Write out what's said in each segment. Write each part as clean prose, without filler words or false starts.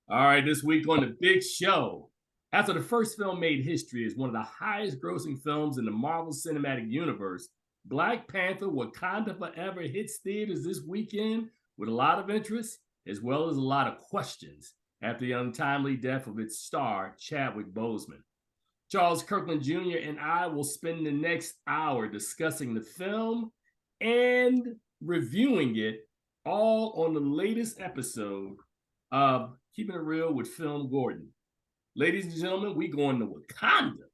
All right, this week on the big show. After the first film made history as one of the highest grossing films in the Marvel Cinematic Universe, Black Panther Wakanda Forever hits theaters this weekend with a lot of interest as well as a lot of questions after the untimely death of its star, Chadwick Boseman. Charles Kirkland Jr. and I will spend the next hour discussing the film and reviewing it all on the latest episode of Keeping It Real with FilmGordon. Ladies and gentlemen, we going to Wakanda.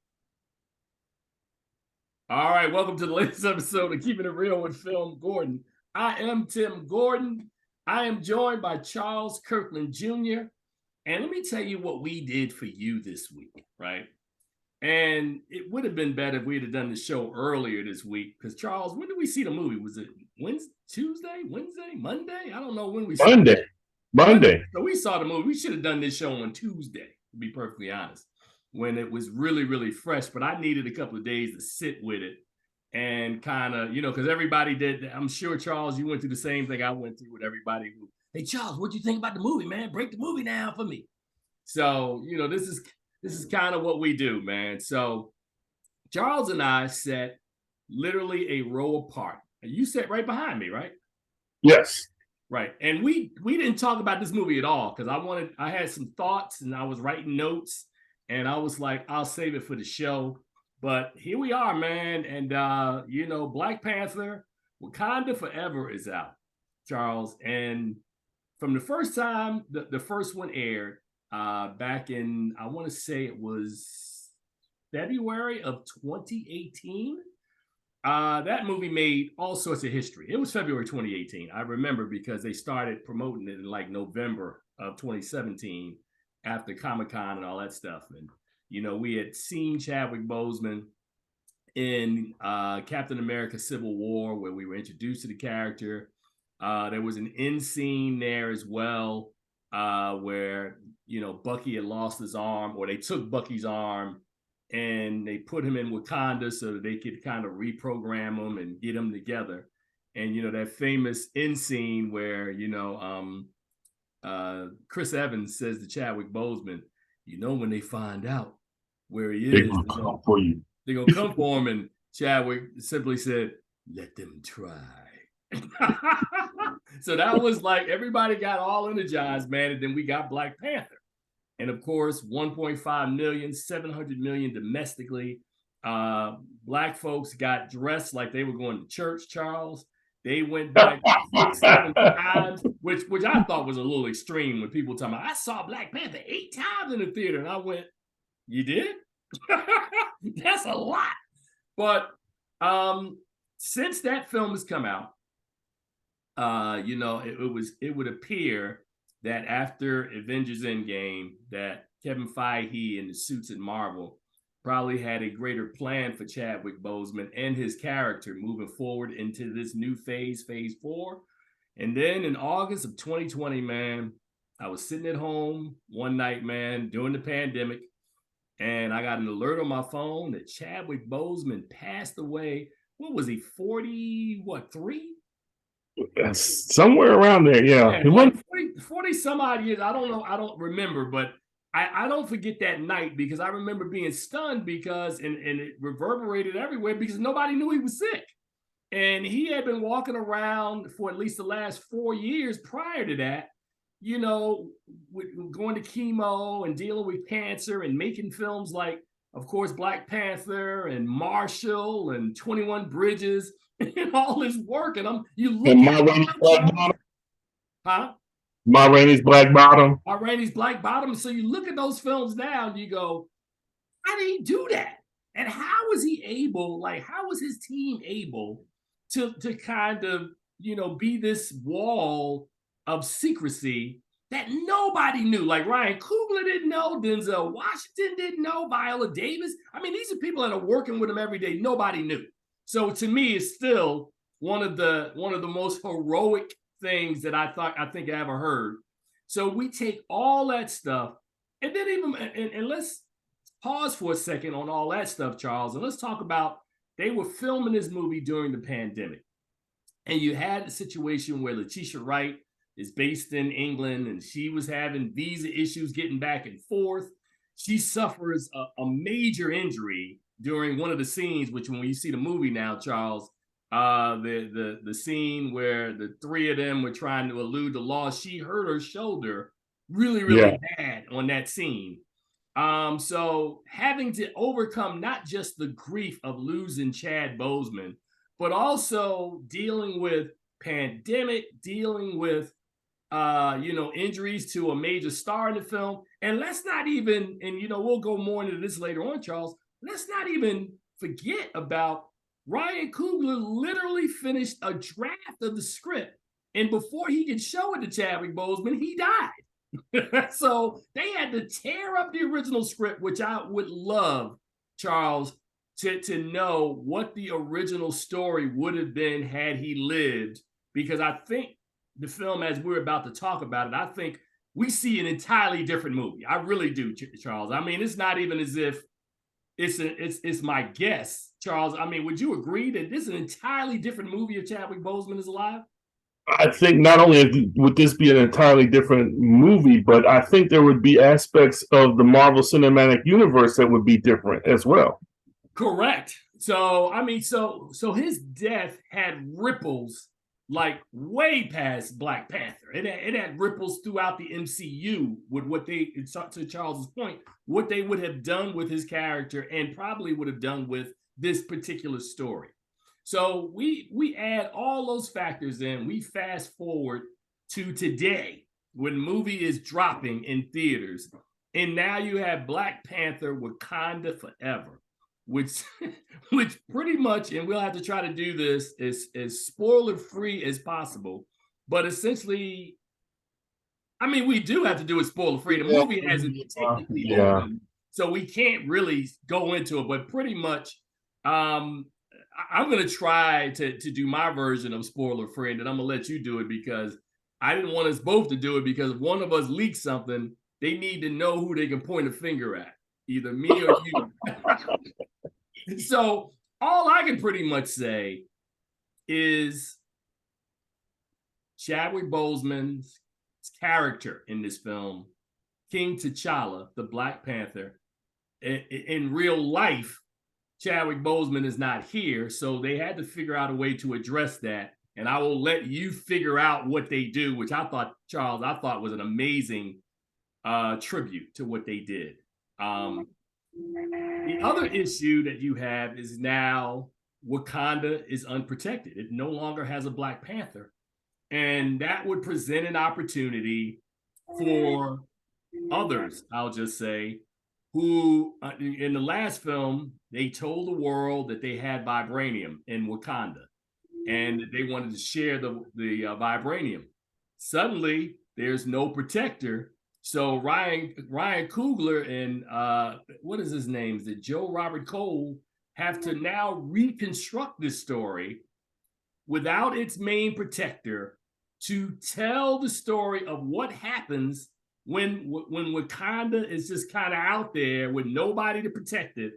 All right, welcome to the latest episode of Keeping It Real with FilmGordon. I am Tim Gordon. I am joined by Charles Kirkland Jr. And let me tell you what we did for you this week, right? And it would have been better if we had done the show earlier this week. Because Charles, when did we see the movie? Was it Wednesday, Tuesday, Wednesday, Monday? I don't know when we saw it. Monday. So we saw the movie. We should have done this show on Tuesday, to be perfectly honest, when it was really, really fresh. But I needed a couple of days to sit with it and kind of, because everybody did. I'm sure, Charles, you went through the same thing I went through with everybody. Hey, Charles, what do you think about the movie, man? Break the movie down for me. So, this is kind of what we do, man. So Charles and I sat literally a row apart. You sat right behind me, right? Yes. Right. And we didn't talk about this movie at all because I had some thoughts and I was writing notes and I was like, I'll save it for the show. But here we are, man. And Black Panther, Wakanda Forever is out, Charles. And from the first time the first one aired, back in, I want to say it was February of 2018. That movie made all sorts of history. It was February 2018. I remember because they started promoting it in like November of 2017 after Comic-Con and all that stuff. And, we had seen Chadwick Boseman in Captain America Civil War, where we were introduced to the character. There was an end scene there as well, where, Bucky had lost his arm, or they took Bucky's arm and they put him in Wakanda so that they could kind of reprogram him and get him together. And, that famous end scene where, Chris Evans says to Chadwick Boseman, when they find out where he is, they're going to come for you. They're going to come for him. And Chadwick simply said, let them try. So that was like, everybody got all energized, man. And then we got Black Panther. And of course, 1.5 million, 700 million domestically. Black folks got dressed like they were going to church, Charles. They went back 6, 7 times, which I thought was a little extreme when people talking about, I saw Black Panther 8 times in the theater. And I went, you did? That's a lot. But since that film has come out, it would appear that after Avengers Endgame, that Kevin Feige and the suits at Marvel probably had a greater plan for Chadwick Boseman and his character moving forward into this new phase 4. And then in August of 2020, man, I was sitting at home one night, man, during the pandemic, and I got an alert on my phone that Chadwick Boseman passed away. What was he, 3? Somewhere around there, yeah. Like 40 some odd years. I don't know. I don't remember, but I don't forget that night because I remember being stunned because and it reverberated everywhere because nobody knew he was sick. And he had been walking around for at least the last 4 years prior to that, going to chemo and dealing with cancer and making films like, of course, Black Panther and Marshall and 21 Bridges. And all this work, and you look at Ma Rainey's Black Bottom. Huh? Ma Rainey's Black Bottom. Ma Rainey's Black Bottom. So you look at those films now and you go, how did he do that? And how was he able, how was his team able to kind of, be this wall of secrecy that nobody knew? Like Ryan Coogler didn't know, Denzel Washington didn't know, Viola Davis. I mean, these are people that are working with him every day. Nobody knew. So to me, it's still one of the most heroic things that I think I ever heard. So we take all that stuff, and then and let's pause for a second on all that stuff, Charles, and let's talk about they were filming this movie during the pandemic, and you had the situation where Letitia Wright is based in England, and she was having visa issues getting back and forth. She suffers a major injury during one of the scenes, which when you see the movie now, Charles, the scene where the three of them were trying to elude the law, she hurt her shoulder really, really bad on that scene. So having to overcome not just the grief of losing Chad Boseman, but also dealing with pandemic, dealing with injuries to a major star in the film. And let's not even, and we'll go more into this later on, Charles. Let's not even forget about Ryan Coogler literally finished a draft of the script. And before he could show it to Chadwick Boseman, he died. So they had to tear up the original script, which I would love, Charles, to know what the original story would have been had he lived. Because I think the film, as we're about to talk about it, I think we see an entirely different movie. I really do, Charles. I mean, it's not even as if it's my guess, Charles. I mean, would you agree that this is an entirely different movie if Chadwick Boseman is alive? I think not only would this be an entirely different movie, but I think there would be aspects of the Marvel Cinematic Universe that would be different as well. Correct. So, I mean, so his death had ripples like way past Black Panther. It had ripples throughout the MCU with what they, to Charles's point, what they would have done with his character and probably would have done with this particular story. So we add all those factors in. We fast forward to today when the movie is dropping in theaters, and now you have Black Panther: Wakanda Forever, which pretty much, and we'll have to try to do this as spoiler free as possible, but essentially, I mean, we do have to do it spoiler free. The movie hasn't technically opened, so we can't really go into it, but pretty much I'm going to try to do my version of spoiler free, and then I'm going to let you do it because I didn't want us both to do it, because if one of us leaks something, they need to know who they can point a finger at, either me or you. So all I can pretty much say is Chadwick Boseman's character in this film, King T'Challa, the Black Panther, in real life, Chadwick Boseman is not here, so they had to figure out a way to address that. And I will let you figure out what they do, which I thought, Charles, was an amazing tribute to what they did. The other issue that you have is now Wakanda is unprotected. It no longer has a Black Panther. And that would present an opportunity for others, I'll just say, who in the last film, they told the world that they had vibranium in Wakanda and they wanted to share the vibranium. Suddenly, there's no protector. So Ryan Coogler and what is his name? Is it Joe Robert Cole have to now reconstruct this story without its main protector to tell the story of what happens when Wakanda is just kind of out there with nobody to protect it.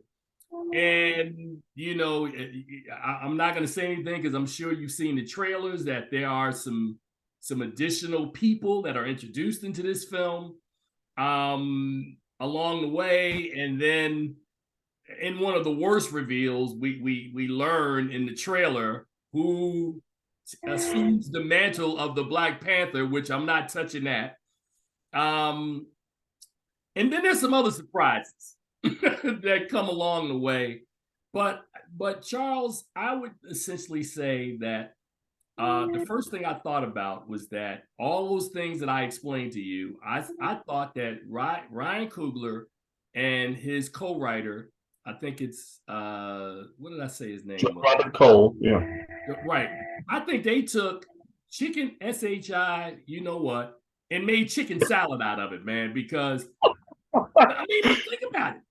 And, I'm not going to say anything because I'm sure you've seen the trailers that there are some additional people that are introduced into this film along the way. And then in one of the worst reveals, we learn in the trailer who assumes the mantle of the Black Panther, which I'm not touching that. And then there's some other surprises that come along the way. But Charles, I would essentially say that the first thing I thought about was that all those things that I explained to you, I thought that Ryan Coogler and his co-writer, I think it's what did I say his name was? Robert Cole, yeah. Right. I think they took chicken SHI, you know what, and made chicken salad out of it, man, because I mean, think about it.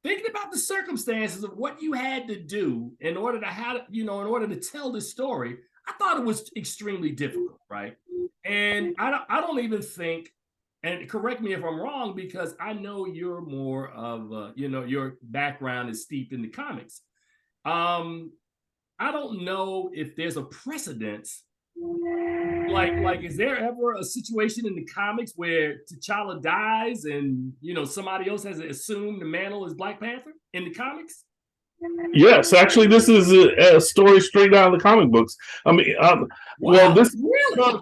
Thinking about the circumstances of what you had to do in order to tell this story, I thought it was extremely difficult, right? And I don't even think, and correct me if I'm wrong, because I know you're more of, your background is steeped in the comics. I don't know if there's a precedence like, is there ever a situation in the comics where T'Challa dies and somebody else has assumed the mantle as Black Panther in the comics? Yes, actually, this is a story straight out of the comic books. I mean, well, Wow, this really?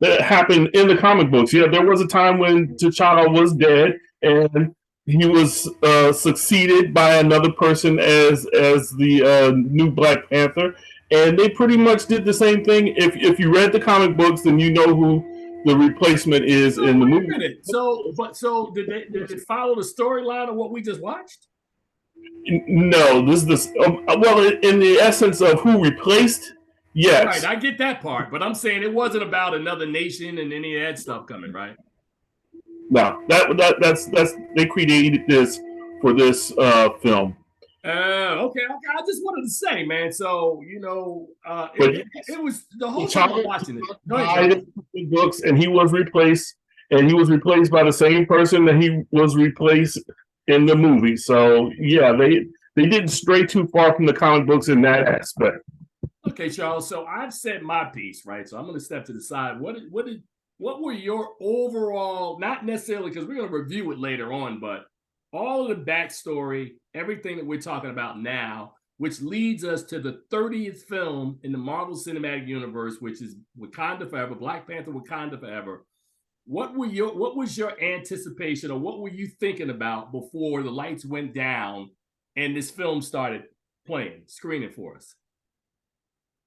that happened in the comic books. Yeah, there was a time when T'Challa was dead, and he was succeeded by another person as the new Black Panther, and they pretty much did the same thing. If you read the comic books, then you know who the replacement is So in the wait a movie. minute. So did it follow the storyline of what we just watched? No, this is this. Well, in the essence of who replaced, Right, yes. I get that part, but I'm saying it wasn't about another nation and any of that stuff coming, right? No, that's they created this for this film. Okay. I just wanted to say, man. So But it was the whole time I'm T'Challa watching it. Go ahead, died Charles. in the books, and he was replaced by the same person that he was replaced in the movie. So yeah, they didn't stray too far from the comic books in that aspect. Okay, Charles. So I've said my piece, right? So I'm going to step to the side. What were your overall? Not necessarily because we're going to review it later on, but all of the backstory, everything that we're talking about now, which leads us to the 30th film in the Marvel Cinematic Universe, which is Wakanda Forever, Black Panther, Wakanda Forever. What was your anticipation, or what were you thinking about before the lights went down and this film started playing, screening for us?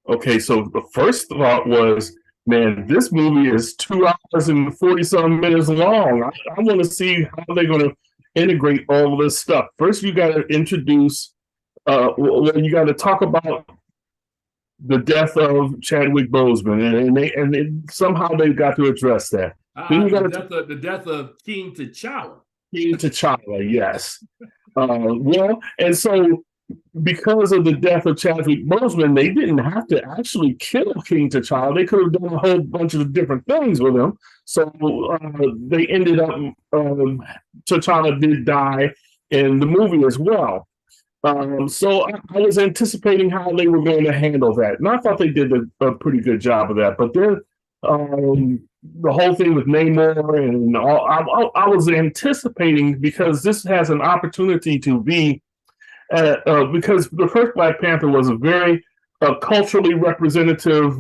Okay, so the first thought was, man, this movie is 2 hours and 40 some minutes long. I want to see how they're going to integrate all of this stuff. First, you got to introduce, you got to talk about the death of Chadwick Boseman, somehow they've got to address that. Then you got The death of King T'Challa. King T'Challa, yes. Well, and so because of the death of Chadwick Boseman, they didn't have to actually kill King T'Challa. They could have done a whole bunch of different things with him. So they ended up, T'Challa did die in the movie as well. So I was anticipating how they were going to handle that. And I thought they did a pretty good job of that. But then the whole thing with Namor and all, I was anticipating, because this has an opportunity to be, because the first Black Panther was a very culturally representative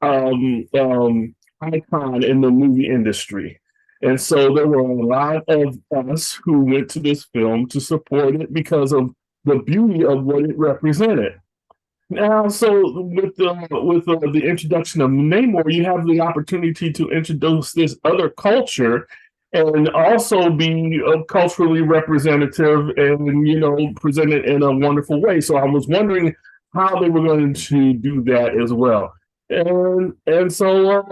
icon in the movie industry. And so there were a lot of us who went to this film to support it because of the beauty of what it represented. Now, so with the introduction of Namor, you have the opportunity to introduce this other culture and also be culturally representative and present it in a wonderful way. So I was wondering how they were going to do that as well. And so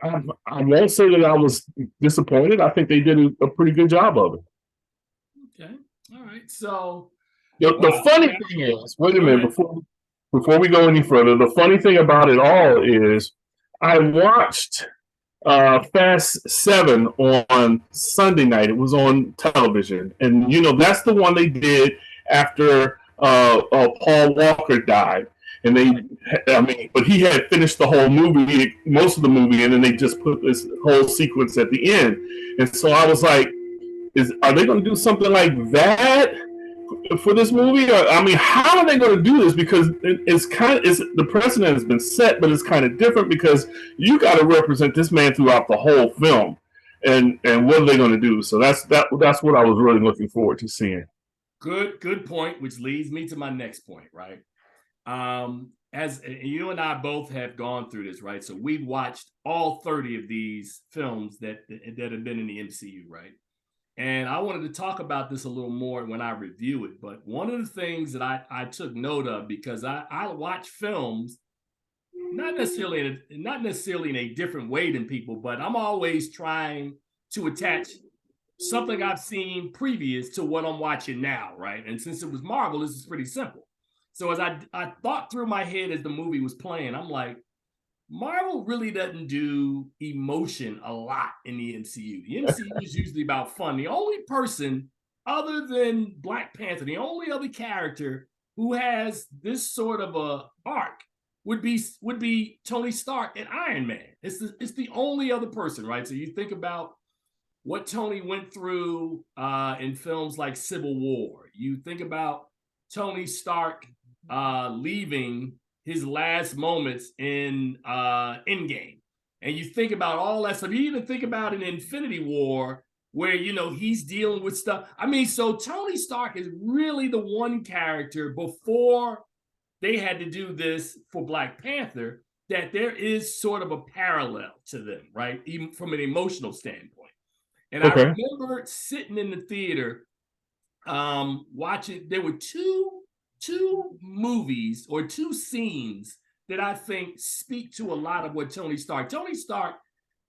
I won't say that I was disappointed. I think they did a pretty good job of it. Okay, all right. So the funny thing is, wait a minute, ahead. before we go any further, the funny thing about it all is I watched Fast 7 on Sunday night. It was on television, and that's the one they did after Paul Walker died. And but he had finished the whole movie, most of the movie, and then they just put this whole sequence at the end. And so I was like, are they going to do something like that for this movie? How are they going to do this? Because the precedent has been set, but it's kind of different because you got to represent this man throughout the whole film, and what are they going to do? So that's what I was really looking forward to seeing. Good point, which leads me to my next point, right? As you and I both have gone through this, right? So we've watched all 30 of these films that have been in the MCU, right? And I wanted to talk about this a little more when I review it. But one of the things that I took note of, because I watch films not necessarily in a different way than people, but I'm always trying to attach something I've seen previous to what I'm watching now, right? And since it was Marvel, this is pretty simple. So as I thought through my head as the movie was playing, I'm like, Marvel really doesn't do emotion a lot in the MCU. The MCU is usually about fun. The only person other than Black Panther, the only other character who has this sort of a arc would be Tony Stark and Iron Man. It's the only other person, right? So you think about what Tony went through in films like Civil War. You think about Tony Stark leaving his last moments in Endgame, and you think about all that stuff. You even think about in Infinity War, where he's dealing with stuff. I mean, so Tony Stark is really the one character before they had to do this for Black Panther that there is sort of a parallel to them, right? Even from an emotional standpoint. And I remember sitting in the theater watching. There were two movies or two scenes that I think speak to a lot of what Tony Stark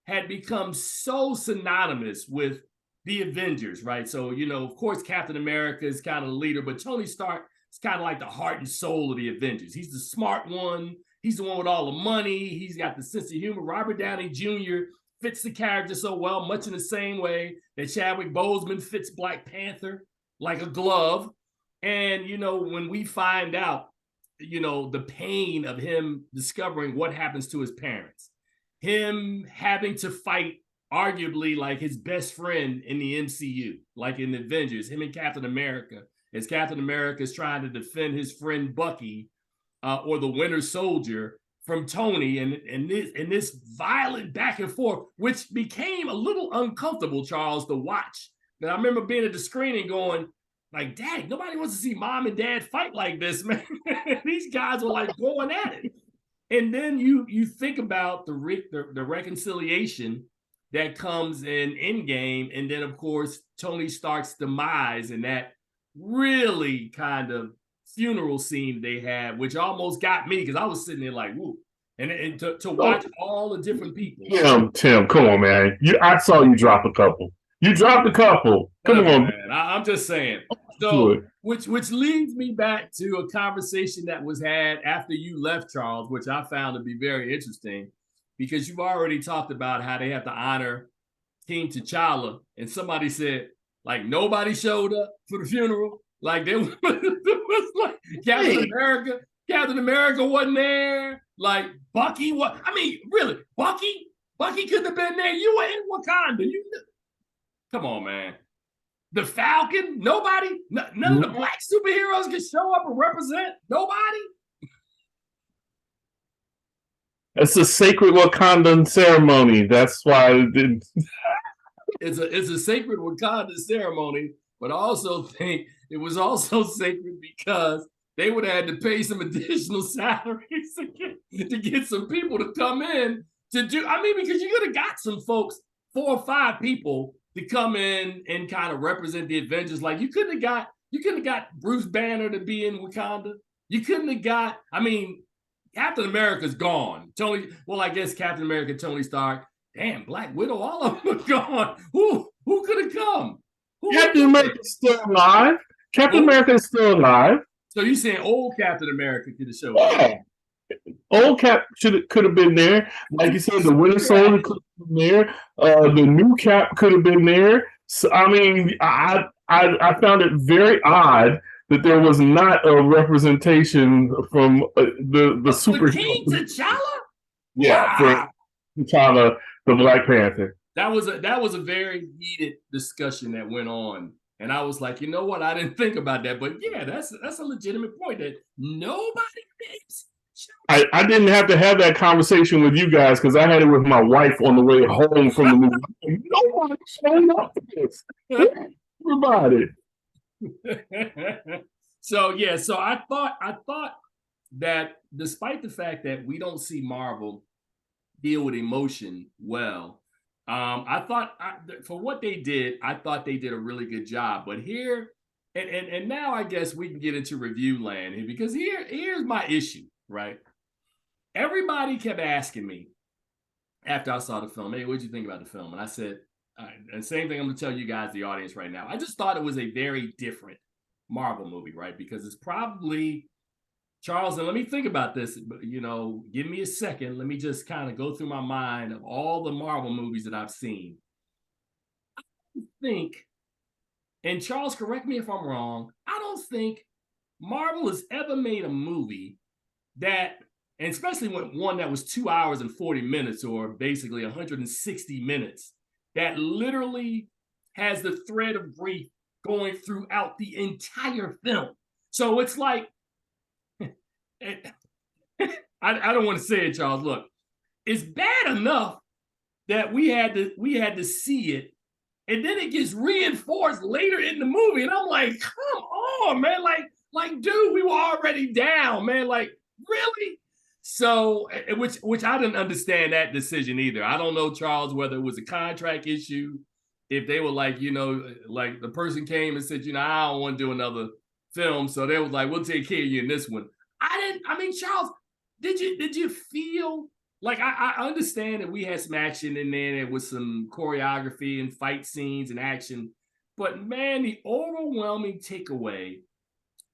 had become so synonymous with the Avengers, right? So, of course, Captain America is kind of the leader, but Tony Stark is kind of like the heart and soul of the Avengers. He's the smart one. He's the one with all the money. He's got the sense of humor. Robert Downey Jr. fits the character so well, much in the same way that Chadwick Boseman fits Black Panther like a glove. And, when we find out, the pain of him discovering what happens to his parents, him having to fight arguably like his best friend in the MCU, like in the Avengers, him and Captain America, as Captain America is trying to defend his friend Bucky or the Winter Soldier from Tony, and this violent back and forth, which became a little uncomfortable, Charles, to watch. And I remember being at the screening going, like, dang, nobody wants to see mom and dad fight like this, man. These guys were like going at it. And then you think about the reconciliation that comes in Endgame, and then of course Tony Stark's demise and that really kind of funeral scene they had, which almost got me because I was sitting there like, woo. And to watch all the different people. Tim, come on, man. I saw you drop a couple. You dropped a couple. Come on, man. I'm just saying. So, which leads me back to a conversation that was had after you left, Charles, which I found to be very interesting, because you've already talked about how they have to honor King T'Challa, and somebody said, like, nobody showed up for the funeral. Like, there was like Captain America wasn't there. Like, Bucky, really, Bucky couldn't have been there. You were in Wakanda. Come on, man. The Falcon, nobody, none of the black superheroes can show up and represent. Nobody. It's a sacred Wakandan ceremony. That's why it didn't. It's a sacred Wakanda ceremony, but I also think it was also sacred because they would have had to pay some additional salaries to get some people to come in to do. I mean, because you could have got some folks, 4 or 5 people to come in and kind of represent the Avengers. Like you couldn't have got Bruce Banner to be in Wakanda. You couldn't have got. I mean, Captain America's gone. I guess Captain America, Tony Stark. Damn, Black Widow, all of them are gone. Who could have come? Captain America's still alive. Captain America is still alive. So you saying old Captain America could have showed up? Old Cap could have been there. Like you said, the Winter Soldier could have been there. The new Cap could have been there. So, I mean, I found it very odd that there was not a representation from the super King T'Challa. Yeah, wow. For T'Challa, the Black Panther. That was a very heated discussion that went on, and I was like, you know what? I didn't think about that, but yeah, that's a legitimate point that nobody thinks. I didn't have to have that conversation with you guys because I had it with my wife on the way home from the movie. Nobody showed up for this. Everybody. So I thought that despite the fact that we don't see Marvel deal with emotion well, I thought for what they did, I thought they did a really good job. But here, and now I guess we can get into review land here, because here's my issue, right? Everybody kept asking me after I saw the film, hey, what did you think about the film? And I said, and same thing I'm going to tell you guys, the audience right now. I just thought it was a very different Marvel movie, right? Because it's probably, Charles, and let me think about this, give me a second. Let me just kind of go through my mind of all the Marvel movies that I've seen. I don't think, and Charles, correct me if I'm wrong, I don't think Marvel has ever made a movie that and especially when one that was 2 hours and 40 minutes, or basically 160 minutes, that literally has the thread of grief going throughout the entire film. So it's like, I don't want to say it, Charles. Look, it's bad enough that we had to see it, and then it gets reinforced later in the movie, and I'm like, come on, man, like, dude, we were already down, man, like, really? So, which I didn't understand that decision either. I don't know, Charles, whether it was a contract issue, if they were like, like the person came and said, I don't want to do another film, so they was like, we'll take care of you in this one. I mean, Charles, did you feel like, I understand that we had some action in there with some choreography and fight scenes and action, but man, the overwhelming takeaway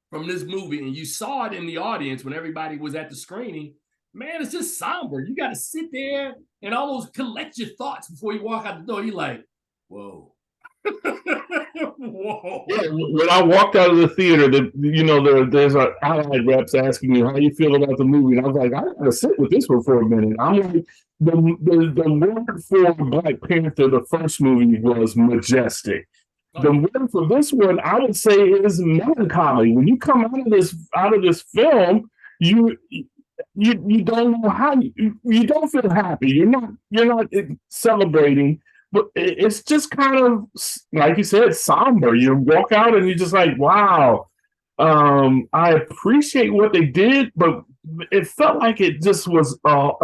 from this movie, and you saw it in the audience when everybody was at the screening, man, it's just somber. You got to sit there and almost collect your thoughts before you walk out the door. You're like, whoa. Whoa. Yeah, when I walked out of the theater, there's an allied reps asking me how you feel about the movie, and I was like, I gotta sit with this one for a minute. I'm like, the word for Black Panther, the first movie, was majestic. The word for this one, I would say, is melancholy. When you come out of this film, you don't know how you don't feel happy. You're not celebrating, but it's just kind of, like you said, somber. You walk out and you're just like, wow. I appreciate what they did, but it felt like it just was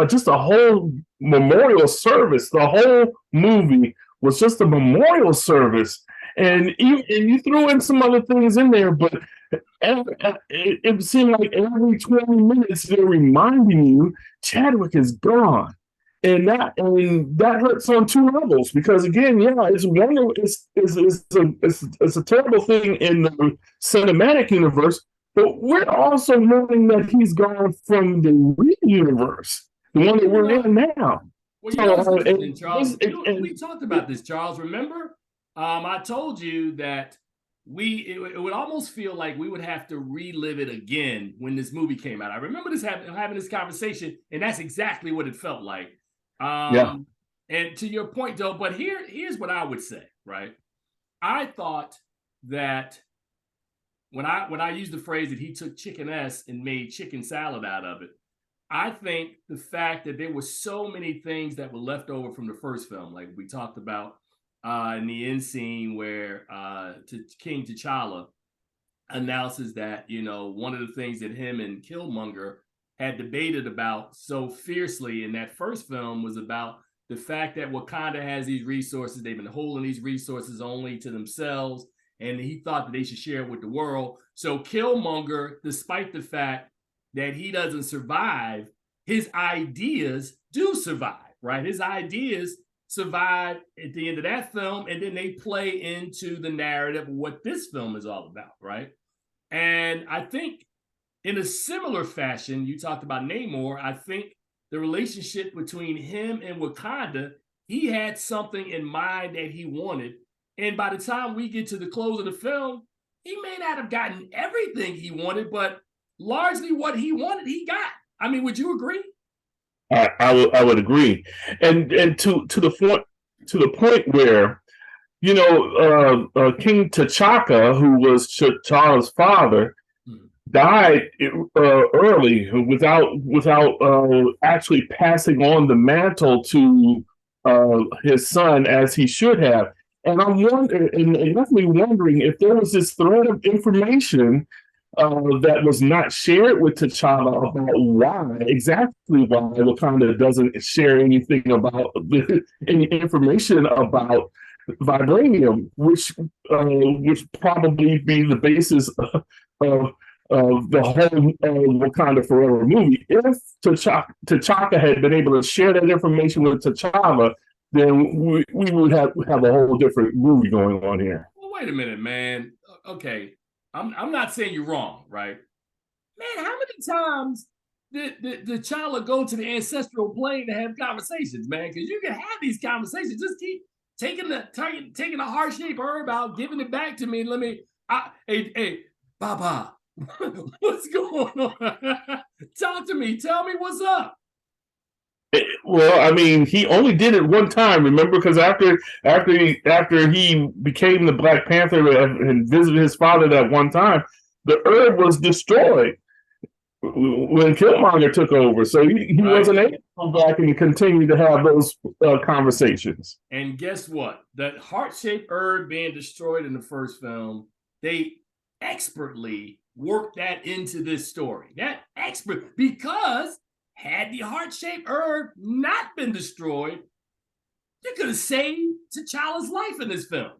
just a whole memorial service. The whole movie was just a memorial service. And you threw in some other things in there, but it seemed like every 20 minutes they're reminding you Chadwick is gone. And that hurts on two levels, because again, it's a terrible thing in the cinematic universe, but we're also learning that he's gone from the real universe, the one that we're in now. Well, Charles, we talked about this, Charles. Remember, I told you that it would almost feel like we would have to relive it again when this movie came out. I remember having this conversation, and that's exactly what it felt like. And to your point, though, but here's what I would say, right? I thought that when I used the phrase that he took chicken S and made chicken salad out of it, I think the fact that there were so many things that were left over from the first film, like we talked about in the end scene where King T'Challa announces that, one of the things that him and Killmonger had debated about so fiercely in that first film was about the fact that Wakanda has these resources. They've been holding these resources only to themselves, and he thought that they should share it with the world. So Killmonger, despite the fact that he doesn't survive, his ideas do survive, right? His ideas survive at the end of that film, and then they play into the narrative of what this film is all about, right? And I think in a similar fashion, you talked about Namor, I think the relationship between him and Wakanda, he had something in mind that he wanted. And by the time we get to the close of the film, he may not have gotten everything he wanted, but largely what he wanted, he got. I mean, would you agree? I would agree. And to the point where, King T'Chaka, who was T'Challa's father, died early without actually passing on the mantle to his son as he should have. And I'm wondering, and it left me wondering if there was this thread of information that was not shared with T'Challa about exactly why Wakanda doesn't share anything about any information about vibranium, which probably be the basis of the whole Wakanda Forever movie. If T'Chaka had been able to share that information with T'Challa, then we would have a whole different movie going on here. Well, wait a minute, man. Okay, I'm not saying you're wrong, right? Man, how many times did T'Challa go to the ancestral plane to have conversations, man? Because you can have these conversations. Just keep taking a heart-shaped herb out, giving it back to me. Hey, Baba, What's going on? Talk to me. Tell me what's up. Well, I mean, he only did it one time. Remember, because after he became the Black Panther and visited his father that one time, the herb was destroyed when Killmonger took over. So he Right. wasn't able to come back and continue to have those conversations. And guess what? That heart-shaped herb being destroyed in the first film, they expertly worked that into this story. That expert, because had the heart-shaped herb not been destroyed, you could have saved T'Challa's life in this film.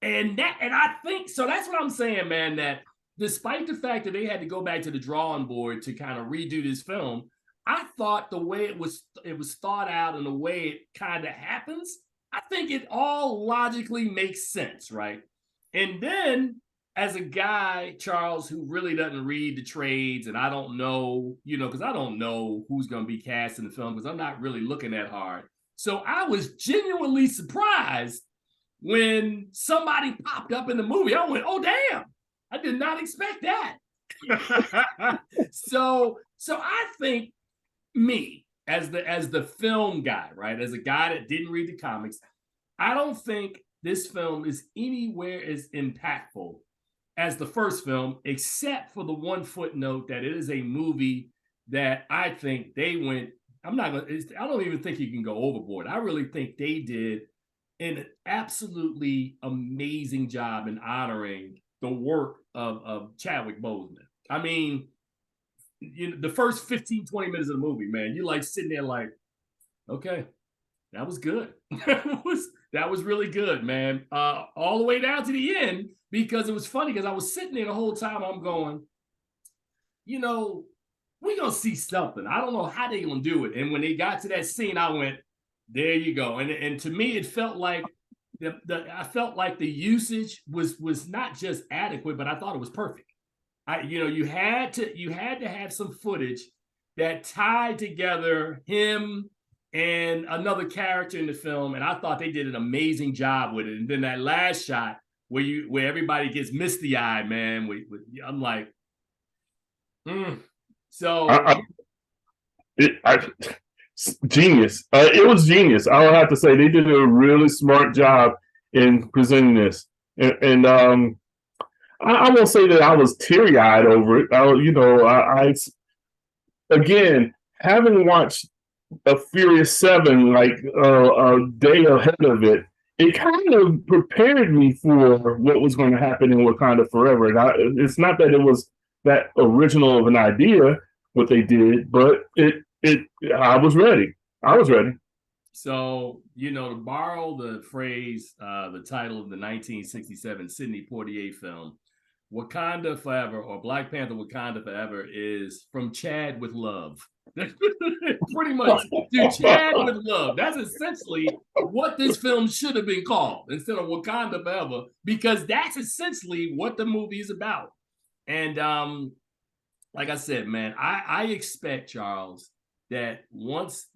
And I think so. That's what I'm saying, man. That despite the fact that they had to go back to the drawing board to kind of redo this film, I thought the way it was thought out and the way it kind of happens, I think it all logically makes sense, right? And then as a guy, Charles, who really doesn't read the trades, and I don't know, because I don't know who's going to be cast in the film because I'm not really looking that hard. So I was genuinely surprised when somebody popped up in the movie. I went, oh, damn, I did not expect that. So I think me as the film guy, right, as a guy that didn't read the comics, I don't think this film is anywhere as impactful as the first film, except for the one footnote that it is a movie that I think they went. I don't even think you can go overboard. I really think they did an absolutely amazing job in honoring the work of Chadwick Boseman. I mean, the first 15, 20 minutes of the movie, man, you're like sitting there like, okay, that was good. that was really good, man. All the way down to the end, because it was funny because I was sitting there the whole time. I'm going, we're going to see something. I don't know how they're going to do it. And when they got to that scene, I went, there you go. And to me, it felt like I felt like the usage was not just adequate, but I thought it was perfect. You had to have some footage that tied together him and another character in the film, and I thought they did an amazing job with it. And then that last shot where everybody gets misty-eyed, man, I'm like, So genius. It was genius. I would have to say they did a really smart job in presenting this, and I won't say that I was teary-eyed over it. I again, having watched a Furious 7 like a day ahead of it, it kind of prepared me for what was going to happen in Wakanda Forever. And it's not that it was that original of an idea what they did, but I was ready. I was ready. So, to borrow the phrase, the title of the 1967 Sidney Poitier film, Wakanda Forever, or Black Panther Wakanda Forever, is from Chad with love. Pretty much, to Chad with love. That's essentially what this film should have been called instead of Wakanda Forever, because that's essentially what the movie is about. And like I said, man, I expect, Charles, that once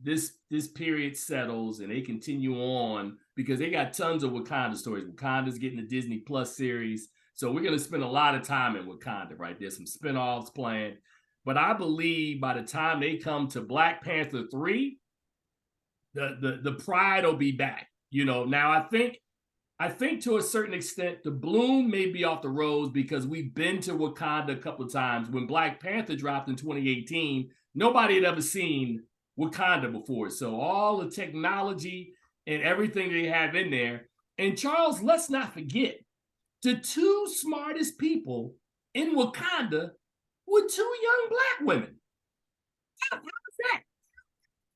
this period settles and they continue on, because they got tons of Wakanda stories. Wakanda's getting the Disney Plus series. So we're going to spend a lot of time in Wakanda, right? There's some spinoffs planned. But I believe by the time they come to Black Panther 3, the pride will be back. Now I think to a certain extent, the bloom may be off the rose because we've been to Wakanda a couple of times. When Black Panther dropped in 2018, nobody had ever seen Wakanda before. So all the technology and everything they have in there. And Charles, let's not forget, the two smartest people in Wakanda were two young Black women. How was that?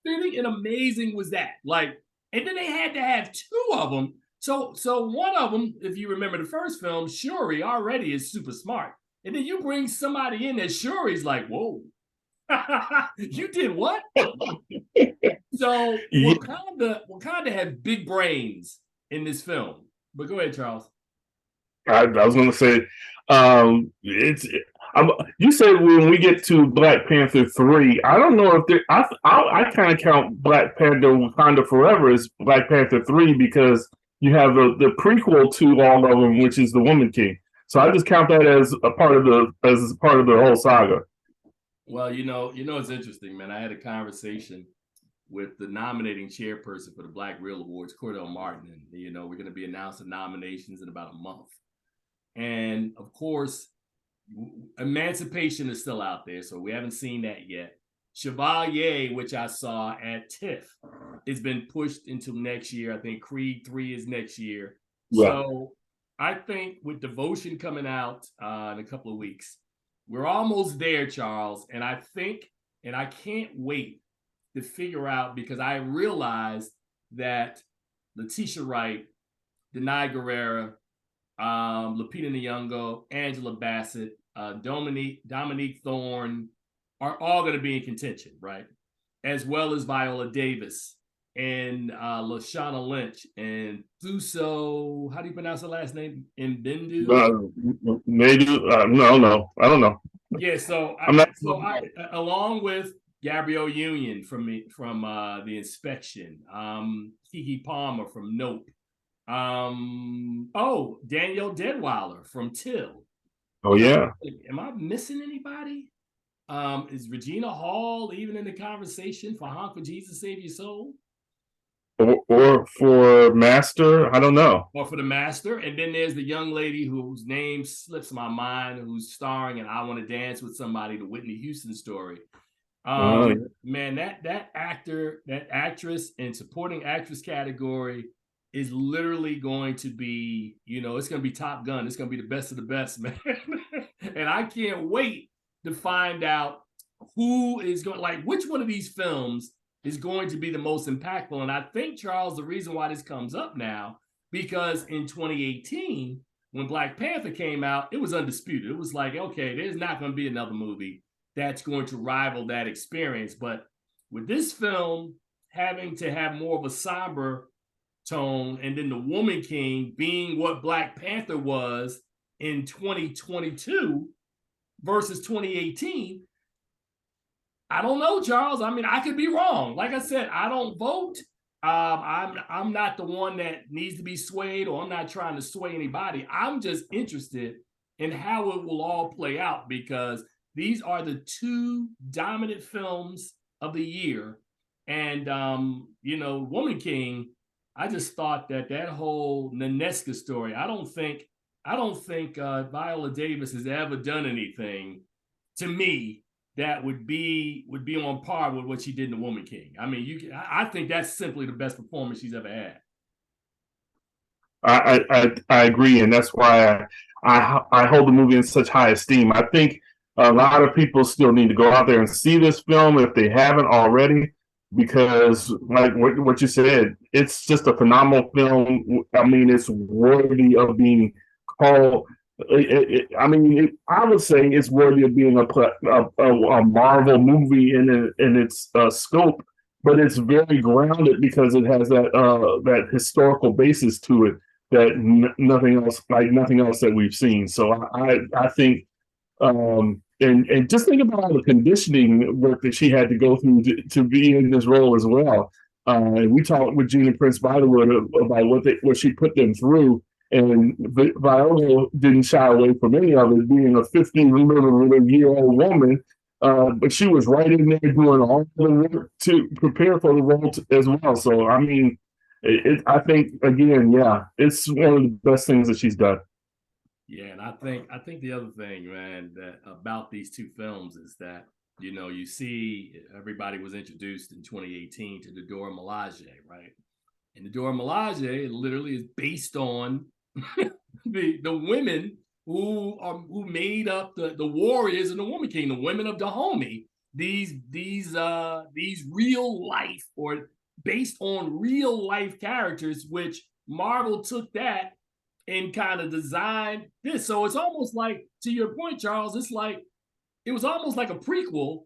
And amazing was that? Like, and then they had to have two of them. So one of them, if you remember the first film, Shuri already is super smart. And then you bring somebody in that Shuri's like, whoa, you did what? So Wakanda had big brains in this film. But go ahead, Charles. I was going to say, you said when we get to Black Panther 3, I don't know if I kind of count Black Panther Wakanda Forever as Black Panther 3 because you have the prequel to all of them, which is The Woman King. So I just count that as a part of the whole saga. Well, it's interesting, man. I had a conversation with the nominating chairperson for the Black Reel Awards, Cordell Martin, and we're going to be announcing nominations in about a month. And of course, Emancipation is still out there, so we haven't seen that yet. Chevalier, which I saw at TIFF, has been pushed into next year. I think Creed 3 is next year. Yeah. So I think with Devotion coming out in a couple of weeks, we're almost there, Charles. And I can't wait to figure out, because I realized that Letitia Wright, Denai Guerrera, Lupita Nyong'o, Angela Bassett, Dominique Thorne are all going to be in contention, right? As well as Viola Davis and Lashana Lynch and Thuso. How do you pronounce the last name? Mbendu? Maybe no, I don't know. Yeah, so along with Gabrielle Union from The Inspection, Keke Palmer from Nope. Danielle Deadweiler from Till. Oh yeah. Am I missing anybody? Is Regina Hall even in the conversation for Honk for Jesus Save Your Soul? Or for Master? I don't know. Or for the Master. And then there's the young lady whose name slips my mind, who's starring in I Want to Dance with Somebody, the Whitney Houston story. Man, that actor, that actress and supporting actress category is literally going to be, it's going to be Top Gun. It's going to be the best of the best, man. And I can't wait to find out who is going, which one of these films is going to be the most impactful. And I think, Charles, the reason why this comes up now, because in 2018, when Black Panther came out, it was undisputed. It was like, okay, there's not going to be another movie that's going to rival that experience. But with this film having to have more of a somber tone, and then The Woman King being what Black Panther was in 2022 versus 2018, I don't know, Charles. I mean, I could be wrong. Like I said, I don't vote. I'm not the one that needs to be swayed, or I'm not trying to sway anybody. I'm just interested in how it will all play out, because these are the two dominant films of the year. And, Woman King, I just thought that whole Nanesca story, I don't think Viola Davis has ever done anything to me that would be on par with what she did in The Woman King. I mean, I think that's simply the best performance she's ever had. I agree, and that's why I hold the movie in such high esteem. I think a lot of people still need to go out there and see this film if they haven't already, because like what you said, it's just a phenomenal film. I mean, it's worthy of being called. I would say it's worthy of being a Marvel movie in its scope, but it's very grounded because it has that historical basis to it that nothing else that we've seen. So I think, and just think about all the conditioning work that she had to go through to be in this role as well. And we talked with Gina Prince Bythewood about what she put them through. And Viola didn't shy away from any of it, being a 15-year-old woman. But she was right in there doing all the work to prepare for the role as well. So, I mean, I think, again, yeah, it's one of the best things that she's done. Yeah, and I think the other thing, man, that about these two films is that, you see everybody was introduced in 2018 to the Dora Milaje, right? And the Dora Milaje literally is based on the women who made up the warriors in The Woman King, the women of Dahomey. These real life, or based on real life characters, which Marvel took that and kind of designed this. So it's almost like, to your point, Charles, it was almost like a prequel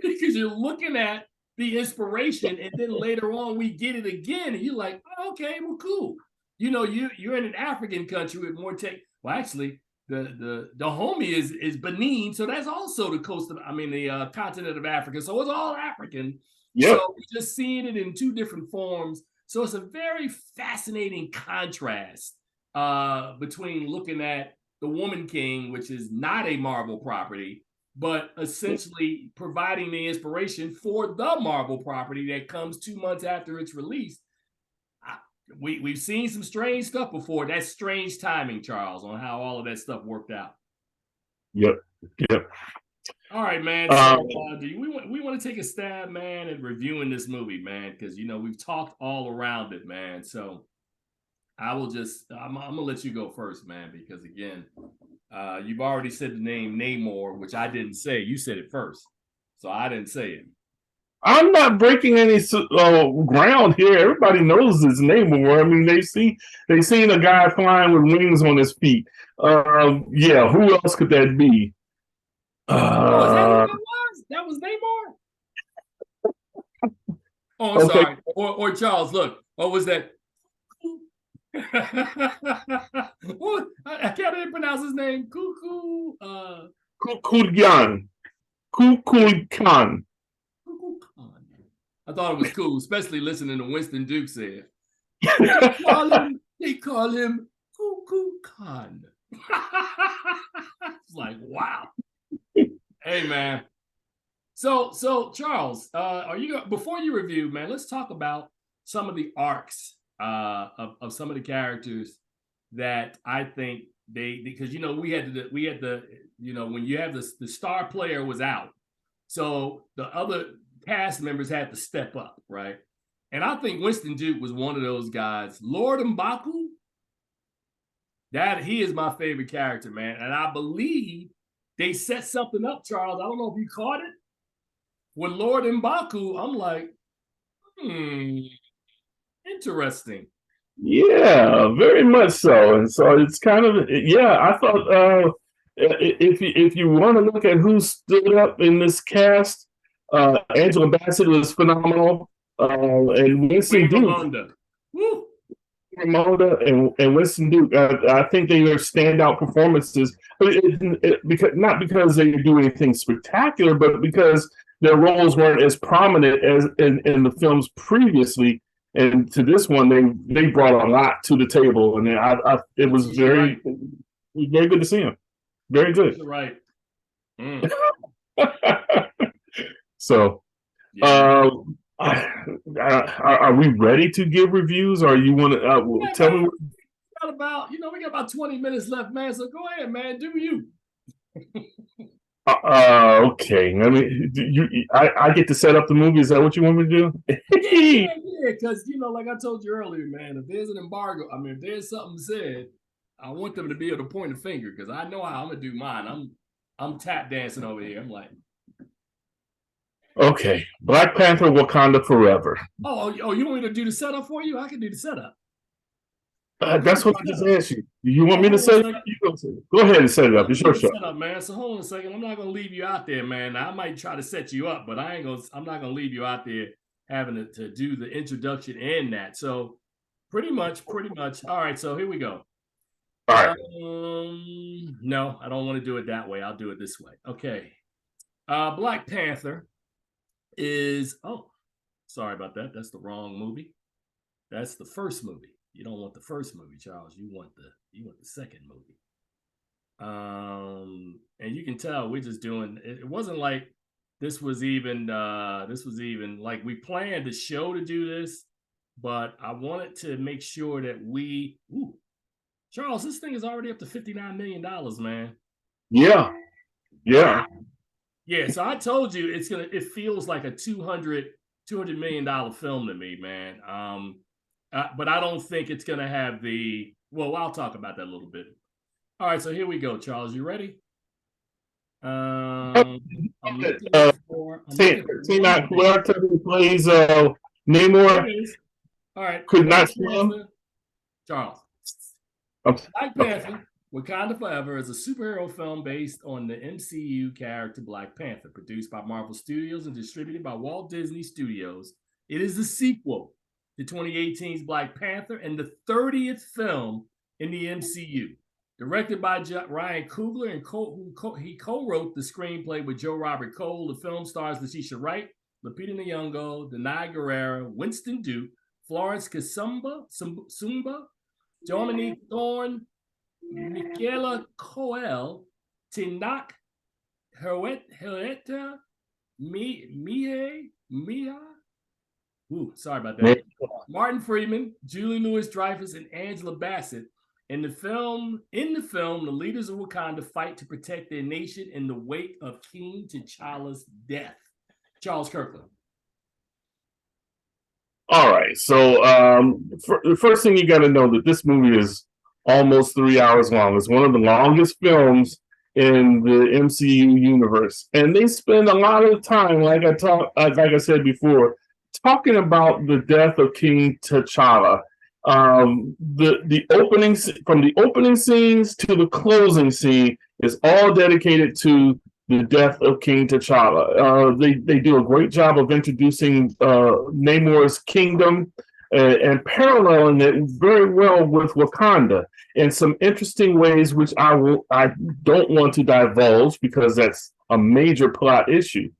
because you're looking at the inspiration, and then later on we get it again, and you're like, oh, okay, well, cool. You're in an African country with more tech. Well, actually, the Dahomey is Benin, so that's also the continent of Africa. So it's all African. Yep. So we're just seeing it in two different forms. So it's a very fascinating contrast between looking at The Woman King, which is not a Marvel property, but essentially providing the inspiration for the Marvel property that comes 2 months after it's released. We've seen some strange stuff before. That's strange timing, Charles, on how all of that stuff worked out. Yep. All right, man. So we want to take a stab, man, at reviewing this movie, man, because we've talked all around it, man. So I'm gonna let you go first, man, because again, you've already said the name Namor, which I didn't say. You said it first, so I didn't say it. I'm not breaking any ground here. Everybody knows his Namor. I mean, they've seen a guy flying with wings on his feet. Yeah, who else could that be? Oh, is that who that was? That was Namor? Oh, I'm okay. sorry. Or Charles, look. What was that? I can't even pronounce his name. Cuckoo. Kukulkan. Kukulkan. I thought it was cool, especially listening to Winston Duke say it. They call him Cuckoo Khan. It's like, wow. Hey, man. So Charles, are you before you review, man? Let's talk about some of the arcs of some of the characters that I think because we had the when you have the star player was out, so the other cast members had to step up, right? And I think Winston Duke was one of those guys. Lord M'Baku, that he is my favorite character, man. And I believe they set something up, Charles. I don't know if you caught it. With Lord M'Baku, I'm like, interesting. Yeah, very much so. And so it's kind of, I thought if you want to look at who stood up in this cast, Angela Bassett was phenomenal. And Winston Duke. Ramonda and Winston Duke, I think they are standout performances. Not because they do anything spectacular, but because their roles weren't as prominent as in the films previously. And to this one, they brought a lot to the table, and it was very good to see them. Very good. You're right. So, are we ready to give reviews, or you want to tell me? We got about 20 minutes left, man. So go ahead, man. Do you? Okay. I mean, I get to set up the movie. Is that what you want me to do? Yeah. Because like I told you earlier, man, if there's an embargo, I mean, if there's something said, I want them to be able to point a finger because I know how I'm gonna do mine. I'm tap dancing over here. I'm like, okay, Black Panther, Wakanda Forever. Oh, you want me to do the setup for you? I can do the setup. That's what I just asked you. You want me to set it up? Go ahead and set it up. It's your show. Set up, man. So hold on a second. I'm not gonna leave you out there, man. I might try to set you up, but I'm not gonna leave you out there having to do the introduction and that. So pretty much. All right. So here we go. All right. No, I don't want to do it that way. I'll do it this way. Okay. Black Panther is sorry about that. That's the wrong movie. That's the first movie. You don't want the first movie, Charles. You want the second movie. And you can tell we're just doing it wasn't like this was even like we planned the show to do this, but I wanted to make sure that Charles, this thing is already up to $59 million, man. Yeah. Yeah, so I told you it feels like a $200 million film to me, man. But I don't think it's going to have I'll talk about that a little bit. All right, so here we go, Charles. You ready? I'm looking for who plays Namor. All right. Could not swim. Charles. Black Panther, Wakanda Forever is a superhero film based on the MCU character Black Panther, produced by Marvel Studios and distributed by Walt Disney Studios. It is the sequel to 2018's Black Panther and the 30th film in the MCU. Directed by Ryan Coogler, and he co-wrote the screenplay with Joe Robert Cole. The film stars Letitia Wright, Lupita Nyong'o, Denai Guerrero, Winston Duke, Florence Kasumba, Dominique Thorne, Michaela Coel, Tinak Hereta, Mia. Ooh, sorry about that. Martin Freeman, Julie Louis-Dreyfus, and Angela Bassett. In the film, the leaders of Wakanda fight to protect their nation in the wake of King T'Challa's death. Charles Kirkland. All right. So the first thing you got to know that this movie is almost 3 hours long. It's one of the longest films in the MCU universe, and they spend a lot of time, like I said before, talking about the death of King T'Challa. The opening, from the opening scenes to the closing scene, is all dedicated to the death of King T'Challa. They do a great job of introducing Namor's kingdom and paralleling it very well with Wakanda in some interesting ways, which I don't want to divulge because that's a major plot issue.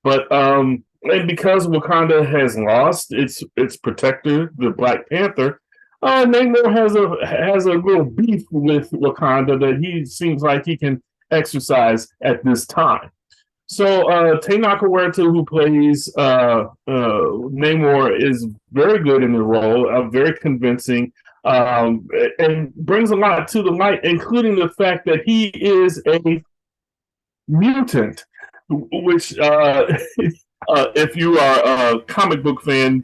But and because Wakanda has lost its protector, the Black Panther, Namor has a little beef with Wakanda that he seems like he can exercise at this time. So Tenoch Huerta, who plays Namor, is very good in the role, very convincing, and brings a lot to the light, including the fact that he is a mutant, which, if you are a comic book fan,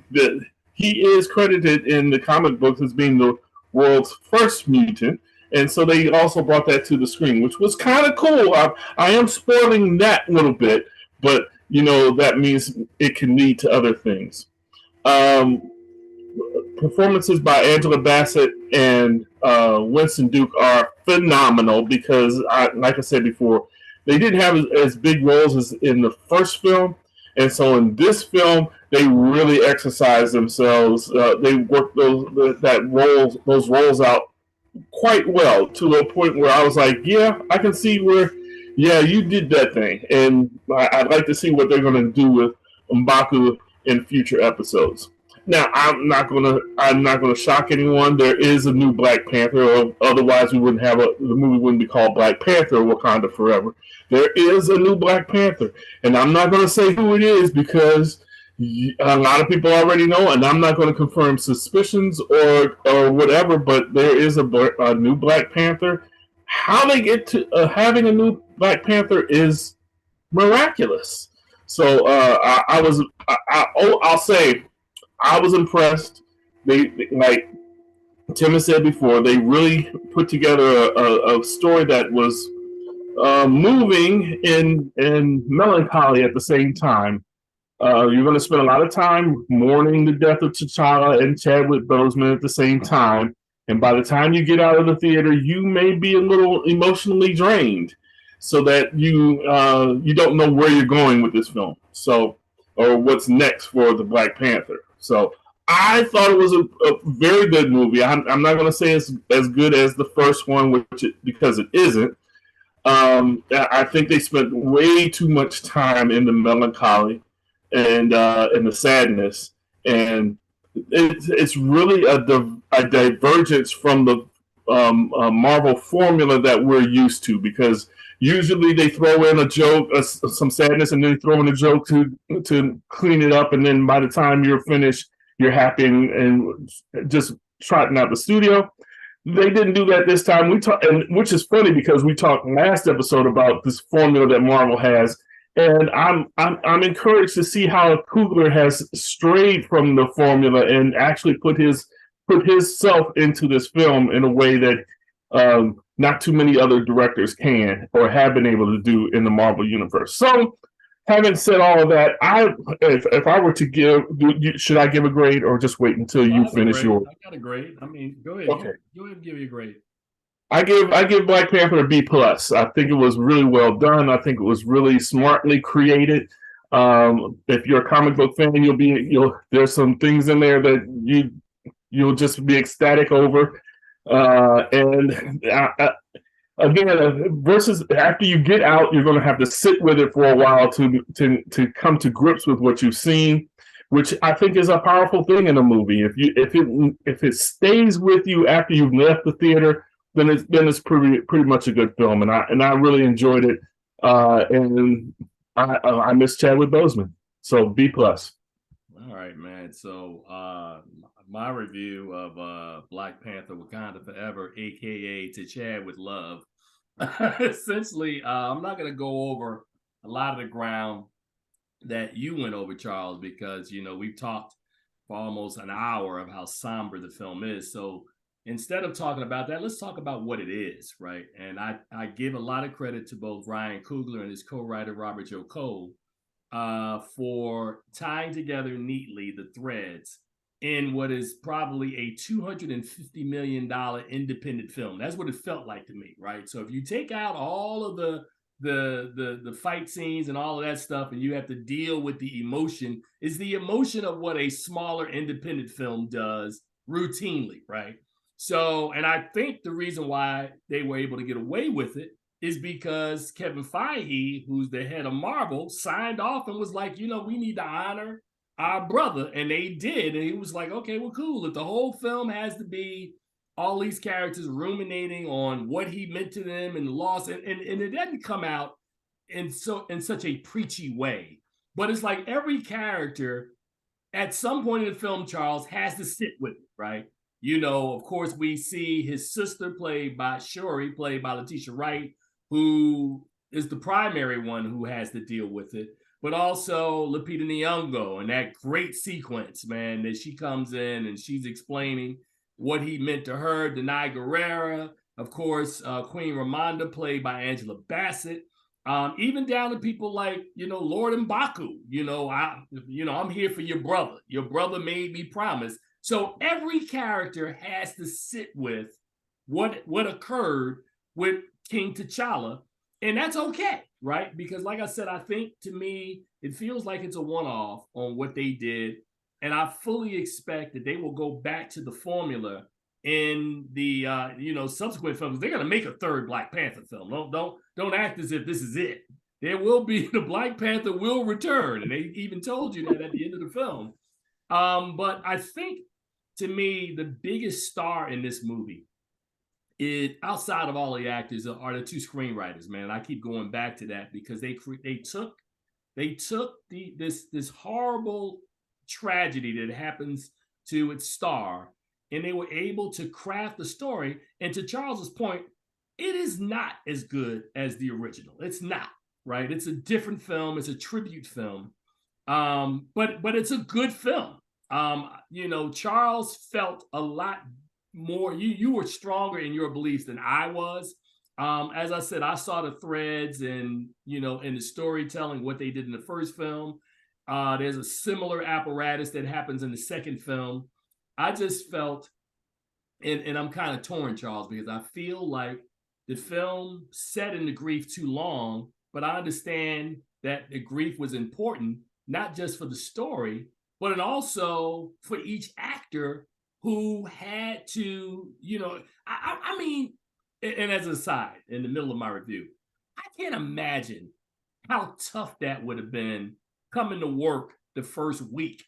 he is credited in the comic books as being the world's first mutant. And so they also brought that to the screen, which was kind of cool. I am spoiling that a little bit, but, that means it can lead to other things. Performances by Angela Bassett and Winston Duke are phenomenal because, like I said before, they didn't have as big roles as in the first film. And so in this film, they really exercised themselves. They worked those roles out quite well, to a point where I was like, yeah, I can see where, yeah, you did that thing. And I'd like to see what they're going to do with M'Baku in future episodes. Now, I'm not gonna shock anyone. There is a new Black Panther, otherwise the movie wouldn't be called Black Panther or Wakanda Forever. There is a new Black Panther, and I'm not gonna say who it is because a lot of people already know, and I'm not going to confirm suspicions or whatever, but there is a new Black Panther. How they get to having a new Black Panther is miraculous. So I'll say I was impressed. They like Tim has said before, they really put together a story that was moving and melancholy at the same time. You're going to spend a lot of time mourning the death of T'Challa and Chadwick Boseman at the same time. And by the time you get out of the theater, you may be a little emotionally drained, so that you don't know where you're going with this film. So, or what's next for the Black Panther. So I thought it was a very good movie. I'm not going to say it's as good as the first one, because it isn't. I think they spent way too much time in the melancholy and the sadness, and it's really a divergence from the Marvel formula that we're used to, because usually they throw in a joke, some sadness, and then throw in a joke to clean it up, and then by the time you're finished, you're happy and just trotting out the studio. They didn't do that this time. Which is funny because we talked last episode about this formula that Marvel has. And I'm encouraged to see how Coogler has strayed from the formula and actually put his self into this film in a way that not too many other directors can or have been able to do in the Marvel universe. So, having said all of that, if I were to give, should I give a grade or just wait until you finish yours? I got a grade. I mean, go ahead. Okay. Go ahead and give me a grade. I give Black Panther a B+. I think it was really well done. I think it was really smartly created. If you're a comic book fan, there's some things in there that you'll just be ecstatic over. Again, versus after you get out, you're going to have to sit with it for a while to come to grips with what you've seen, which I think is a powerful thing in a movie. If it stays with you after you've left the theater, then it's pretty much a good film, and I really enjoyed it. And I miss Chadwick Boseman, so B plus. All right, man. So my review of Black Panther Wakanda Forever, aka To Chad with Love. Essentially, I'm not gonna go over a lot of the ground that you went over, Charles, because we've talked for almost an hour of how somber the film is. So instead of talking about that, let's talk about what it is, right? And I give a lot of credit to both Ryan Coogler and his co-writer Robert Joe Cole for tying together neatly the threads in what is probably a $250 million independent film. That's what it felt like to me, right? So if you take out all of the fight scenes and all of that stuff, and you have to deal with the emotion, is the emotion of what a smaller independent film does routinely, right? So, and I think the reason why they were able to get away with it is because Kevin Feige, who's the head of Marvel, signed off and was like, we need to honor our brother. And they did. And he was like, okay, well, cool. If the whole film has to be all these characters ruminating on what he meant to them and the loss, and it doesn't come out in such a preachy way. But it's like every character at some point in the film, Charles, has to sit with it, right? Of course, we see his sister played by Letitia Wright, who is the primary one who has to deal with it, but also Lupita Nyong'o and that great sequence, man, that she comes in and she's explaining what he meant to her. Denai Guerrera, of course, Queen Ramonda, played by Angela Bassett, even down to people like Lord M'Baku. I'm here for your brother. Your brother made me promise. So every character has to sit with what occurred with King T'Challa, and that's okay, right? Because like I said, I think to me, it feels like it's a one-off on what they did, and I fully expect that they will go back to the formula in the subsequent films. They're gonna make a third Black Panther film. Don't act as if this is it. There will be the Black Panther will return, and they even told you that at the end of the film. But I think to me, the biggest star in this movie, outside of all the actors, are the two screenwriters, man. I keep going back to that because they took this horrible tragedy that happens to its star, and they were able to craft the story. And to Charles's point, it is not as good as the original. It's not, right? It's a different film. It's a tribute film, but it's a good film. Charles felt a lot more. You were stronger in your beliefs than I was. As I said, I saw the threads and in the storytelling, what they did in the first film. There's a similar apparatus that happens in the second film. I just felt, and I'm kind of torn, Charles, because I feel like the film set in the grief too long, but I understand that the grief was important, not just for the story, but also for each actor who had to, I mean, and as an aside, in the middle of my review, I can't imagine how tough that would have been coming to work the first week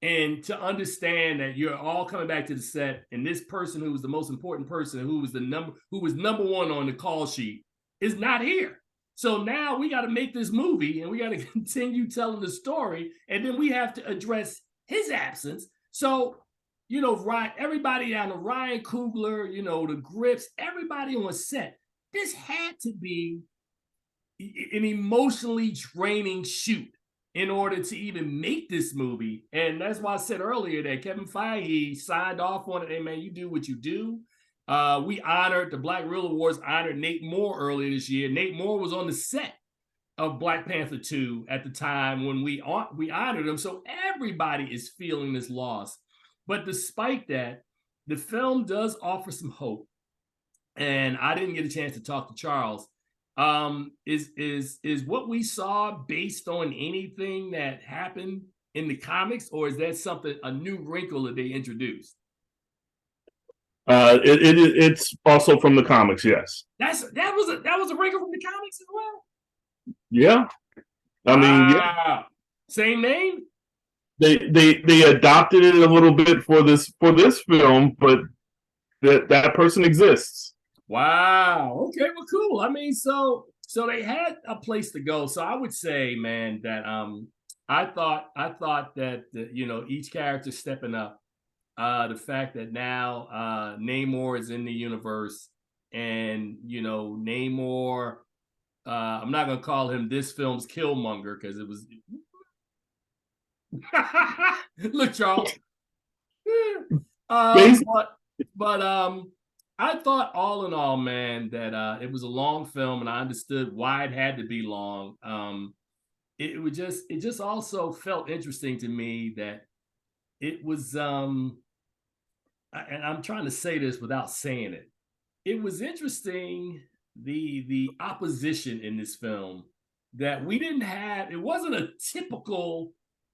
and to understand that you're all coming back to the set, and this person who was the most important person, who was number one on the call sheet, is not here. So now we got to make this movie and we got to continue telling the story. And then we have to address his absence. So, everybody down to Ryan Coogler, the grips, everybody on set, this had to be an emotionally draining shoot in order to even make this movie. And that's why I said earlier that Kevin Feige signed off on it. Hey, man, you do what you do. We honored the Black Reel Awards, honored Nate Moore earlier this year. Nate Moore was on the set of Black Panther 2 at the time when we honored him. So everybody is feeling this loss. But despite that, the film does offer some hope. And I didn't get a chance to talk to Charles. Is what we saw based on anything that happened in the comics, or is that a new wrinkle that they introduced? It's also from the comics, yes. That was a wrinkle from the comics as well. Yeah, I mean, yeah. Same name. They adopted it a little bit for this film, but that person exists. Wow. Okay. Well, cool. I mean, so they had a place to go. So I would say, man, that I thought that each character stepping up. The fact that now Namor is in the universe, and Namor. I'm not gonna call him this film's Killmonger because it was. Look, Charles. Basically, But I thought all in all, man, that it was a long film, and I understood why it had to be long. It just also felt interesting to me that it was and I'm trying to say this without saying it. It was interesting the opposition in this film that we didn't have. It wasn't a typical,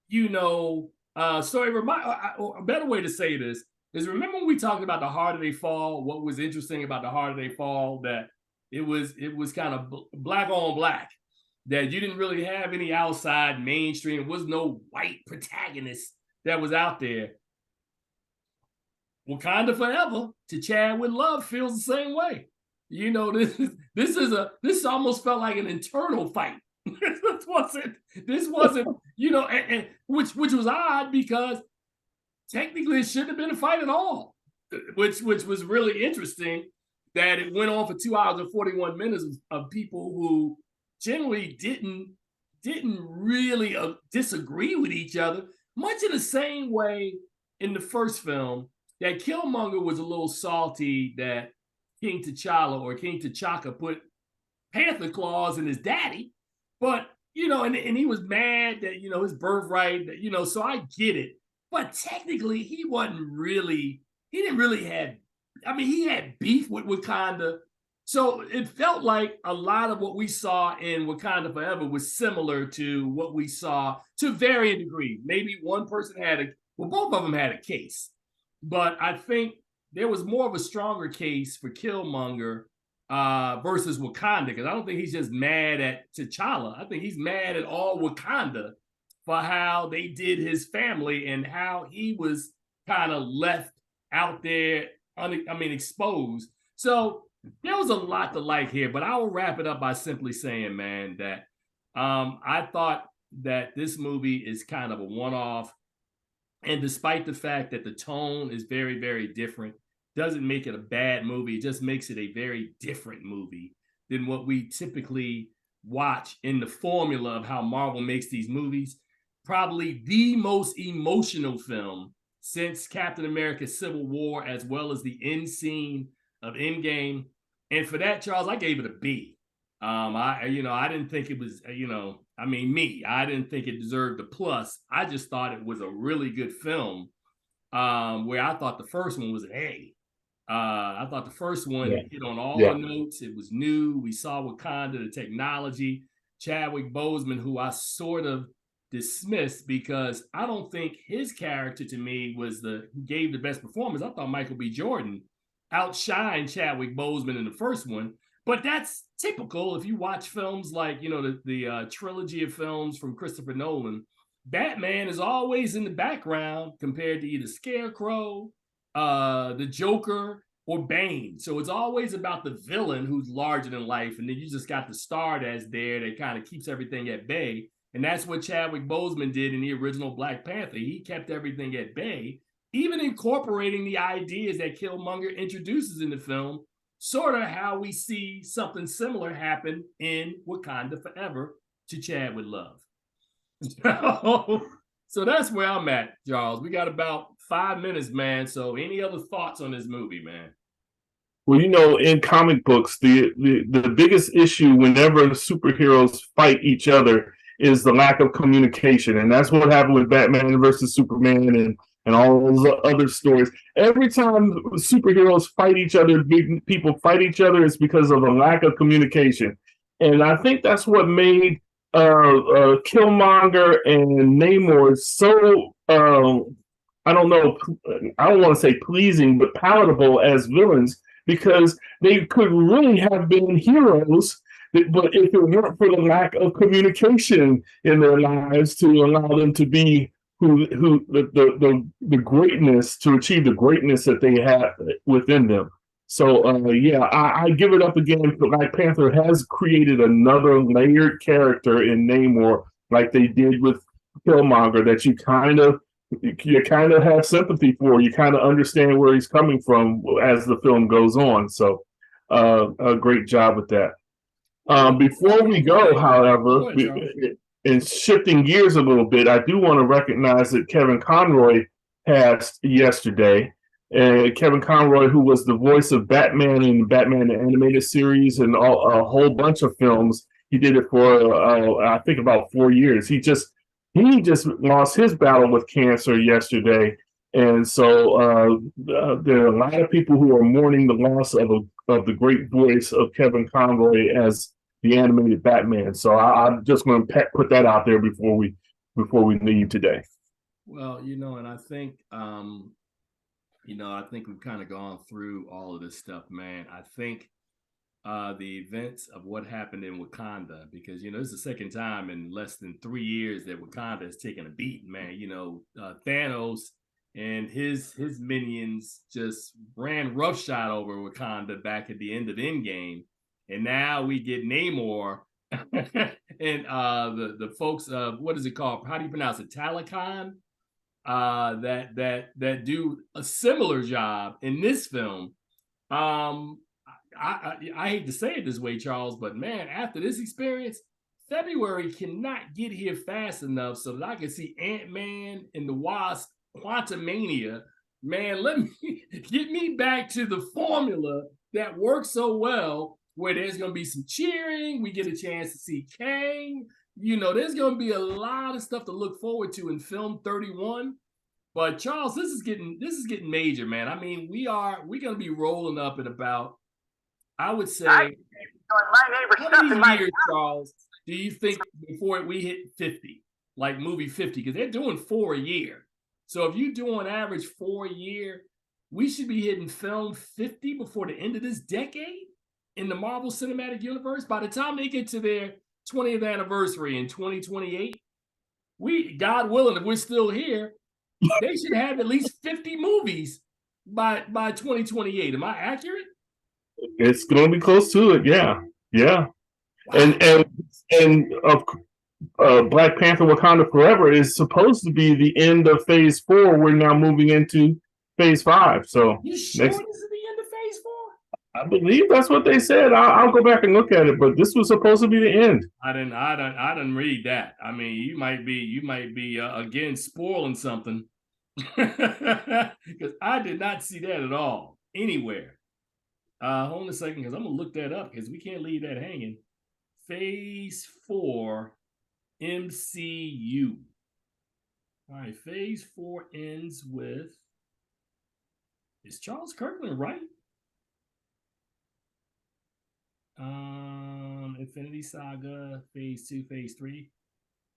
story. A better way to say this is, remember when we talked about the harder they fall? What was interesting about the harder they fall, that it was kind of black on black, that you didn't really have any outside mainstream. There was no white protagonist that was out there. Wakanda Forever to Chadwick Love feels the same way. This almost felt like an internal fight. This wasn't, and which was odd, because technically it shouldn't have been a fight at all. Which was really interesting, that it went on for 2 hours and 41 minutes of people who generally didn't really disagree with each other, much in the same way in the first film, that Killmonger was a little salty that King T'Chaka put Panther claws in his daddy, but and he was mad that his birthright, so I get it. But technically, he didn't really have. I mean, he had beef with Wakanda, so it felt like a lot of what we saw in Wakanda Forever was similar to what we saw, to varying degrees. Maybe one person both of them had a case. But I think there was more of a stronger case for Killmonger versus Wakanda, because I don't think he's just mad at T'Challa. I think he's mad at all Wakanda for how they did his family and how he was kind of left out there, exposed. So there was a lot to like here, but I will wrap it up by simply saying, man, that I thought that this movie is kind of a one-off. And despite the fact that the tone is very, very different, doesn't make it a bad movie. It just makes it a very different movie than what we typically watch in the formula of how Marvel makes these movies. Probably the most emotional film since Captain America Civil War, as well as the end scene of Endgame. And for that, Charles, I gave it a B. I didn't think it was, I didn't think it deserved a plus. I just thought it was a really good film, where I thought the first one was an A. I thought the first one hit on all the notes. It was new. We saw Wakanda, the technology. Chadwick Boseman, who I sort of dismissed because I don't think his character to me gave the best performance. I thought Michael B. Jordan outshined Chadwick Boseman in the first one. But that's typical if you watch films like, the trilogy of films from Christopher Nolan. Batman is always in the background compared to either Scarecrow, the Joker, or Bane. So it's always about the villain who's larger than life. And then you just got the star that's there that kind of keeps everything at bay. And that's what Chadwick Boseman did in the original Black Panther. He kept everything at bay, even incorporating the ideas that Killmonger introduces in the film. Sort of how we see something similar happen in Wakanda Forever to Chadwick Love. So that's where I'm at, Charles. We got about 5 minutes, man. So any other thoughts on this movie, man? Well, in comic books, the biggest issue whenever superheroes fight each other is the lack of communication. And that's what happened with Batman versus Superman and all those other stories. Every time superheroes fight each other, big people fight each other, it's because of a lack of communication. And I think that's what made Killmonger and Namor so, I don't know, I don't want to say pleasing, but palatable as villains, because they could really have been heroes, but if it weren't for the lack of communication in their lives to allow them to be the greatness, to achieve the greatness that they have within them. Yeah, I give it up again. Black Panther has created another layered character in Namor, like they did with Killmonger, that you kind of have sympathy for. You kind of understand where he's coming from as the film goes on. So, a great job with that. Before we go, however, in shifting gears a little bit, I do want to recognize that Kevin Conroy passed yesterday. Kevin Conroy, who was the voice of Batman in Batman the Animated Series and a whole bunch of films, he did it for I think about 4 years. He just lost his battle with cancer yesterday, and so there are a lot of people who are mourning the loss of the great voice of Kevin Conroy as the animated Batman. So I'm just going to put that out there before we leave today. Well, and I think I think we've kind of gone through all of this stuff, man. I think the events of what happened in Wakanda, because this is the second time in less than 3 years that Wakanda has taken a beating, man. Thanos and his minions just ran roughshod over Wakanda back at the end of Endgame, and now we get Namor and the folks of, what is it called? How do you pronounce it? Talokan. That do a similar job in this film. I hate to say it this way, Charles, but man, after this experience, February cannot get here fast enough so that I can see Ant-Man and the Wasp Quantumania. Man, let me get me back to the formula that works so well, where there's going to be some cheering. We get a chance to see Kang. There's going to be a lot of stuff to look forward to in film 31. But Charles, this is getting major, man. I mean, we're going to be rolling up at about, I would say, how many years, Charles, do you think before we hit 50, like movie 50? Because they're doing 4 a year. So if you do on average 4 a year, we should be hitting film 50 before the end of this decade in the Marvel Cinematic Universe. By the time they get to their 20th anniversary in 2028, God willing, if we're still here, they should have at least 50 movies by 2028. Am I accurate? It's going to be close to it. Yeah. Wow. And Black Panther: Wakanda Forever is supposed to be the end of Phase 4. We're now moving into Phase 5. So you sure this is the end of Phase 4? I believe that's what they said. I'll go back and look at it, but this was supposed to be the end. I didn't read that. I mean, you might be again spoiling something, because I did not see that at all anywhere. Hold on a second, because I'm gonna look that up, because we can't leave that hanging. Phase 4 MCU. All right, Phase 4 ends with, is Charles Kirkland right? Infinity Saga, Phase 2, Phase 3.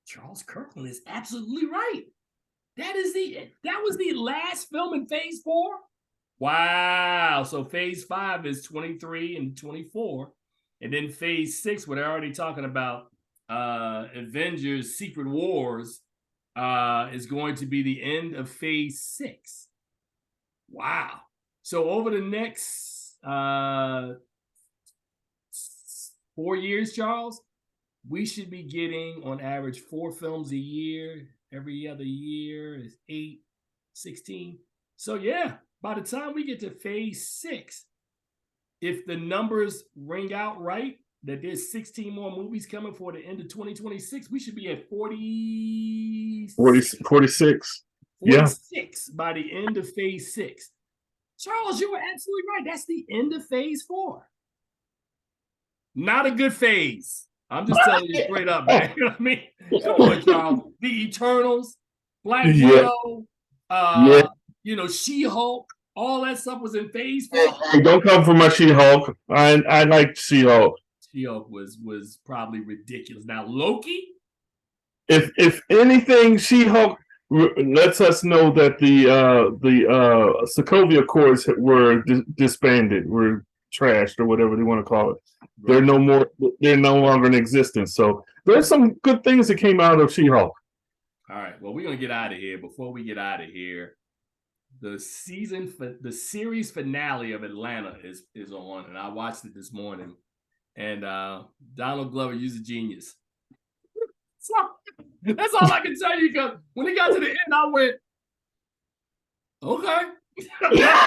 Charles Kirkland is absolutely right. That was the last film in Phase 4. Wow. So Phase 5 is 23 and 24. And then Phase 6, what they're already talking about, Avengers Secret Wars, is going to be the end of Phase 6. Wow. So over the next 4 years, Charles, we should be getting on average 4 films a year. Every other year is 8, 16. So yeah, by the time we get to Phase 6, if the numbers ring out right, that there's 16 more movies coming for the end of 2026, we should be at 46. 46. Yeah. By the end of Phase 6. Charles, you were absolutely right. That's the end of Phase 4. Not a good phase. I'm just telling you straight up, man. You know what I mean? Come on, Charles. The Eternals, Black Widow, She-Hulk, all that stuff was in Phase 4. Hey, don't come for my She-Hulk. I like She-Hulk. She-Hulk was probably ridiculous. Now, Loki? If anything, She-Hulk lets us know that the Sokovia Accords were disbanded, were trashed, or whatever they want to call it. Right. They're no longer in existence. So there's some good things that came out of She-Hulk. All right. Well, we're gonna get out of here. Before we get out of here, the series finale of Atlanta is on, and I watched it this morning. And Donald Glover, you's a genius. So, that's all I can tell you. Because when he got to the end, I went, okay. Okay.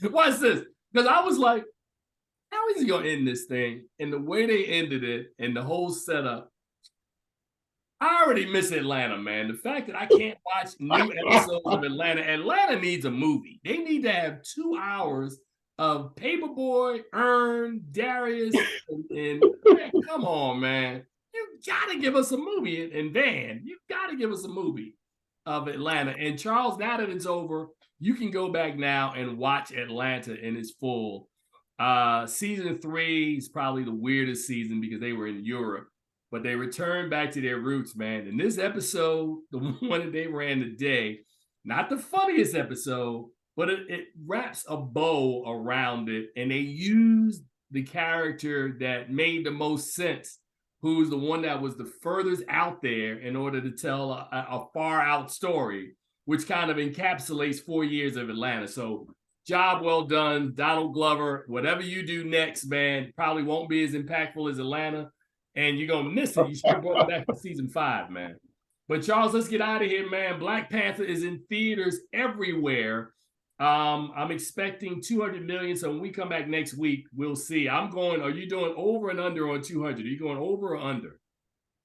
Watch this. Because I was like, how is he gonna end this thing? And the way they ended it and the whole setup, I already miss Atlanta, man. The fact that I can't watch new episodes of Atlanta needs a movie. They need to have 2 hours of Paperboy, Earn, Darius, and man, come on, man. You gotta give us a movie. And Van, you gotta give us a movie of Atlanta. And Charles, now that it's over, you can go back now and watch Atlanta in its full. Season 3 is probably the weirdest season because they were in Europe, but they returned back to their roots, man. And this episode, the one that they ran today, not the funniest episode, but it wraps a bow around it, and they used the character that made the most sense, who's the one that was the furthest out there in order to tell a far out story, which kind of encapsulates 4 years of Atlanta. So job well done, Donald Glover. Whatever you do next, man, probably won't be as impactful as Atlanta, and you're gonna miss it. You should have brought it back for season 5, man. But Charles, let's get out of here, man. Black Panther is in theaters everywhere. I'm expecting 200 million. So when we come back next week, we'll see. Are you doing over and under on 200? Are you going over or under?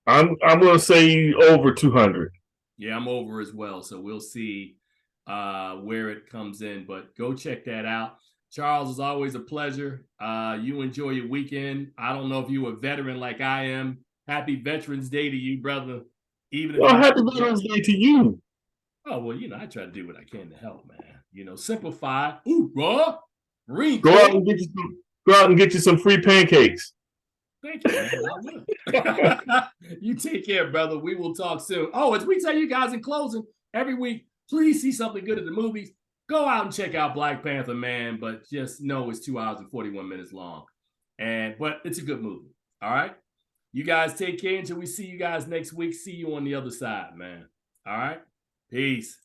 I'm gonna say over 200. Yeah, I'm over as well. So we'll see where it comes in, but go check that out. Charles, is always a pleasure. You enjoy your weekend. I don't know if you're a veteran like I am. Happy Veterans Day to you, brother. Happy Veterans Day to you. Oh, well, I try to do what I can to help, man. Simplify. Ooh, raw. Go out and get you some free pancakes. Thank you, man. I will. You take care, brother. We will talk soon. Oh, as we tell you guys in closing, every week, please see something good at the movies. Go out and check out Black Panther, man. But just know it's 2 hours and 41 minutes long. But it's a good movie. All right. You guys take care until we see you guys next week. See you on the other side, man. All right. Peace.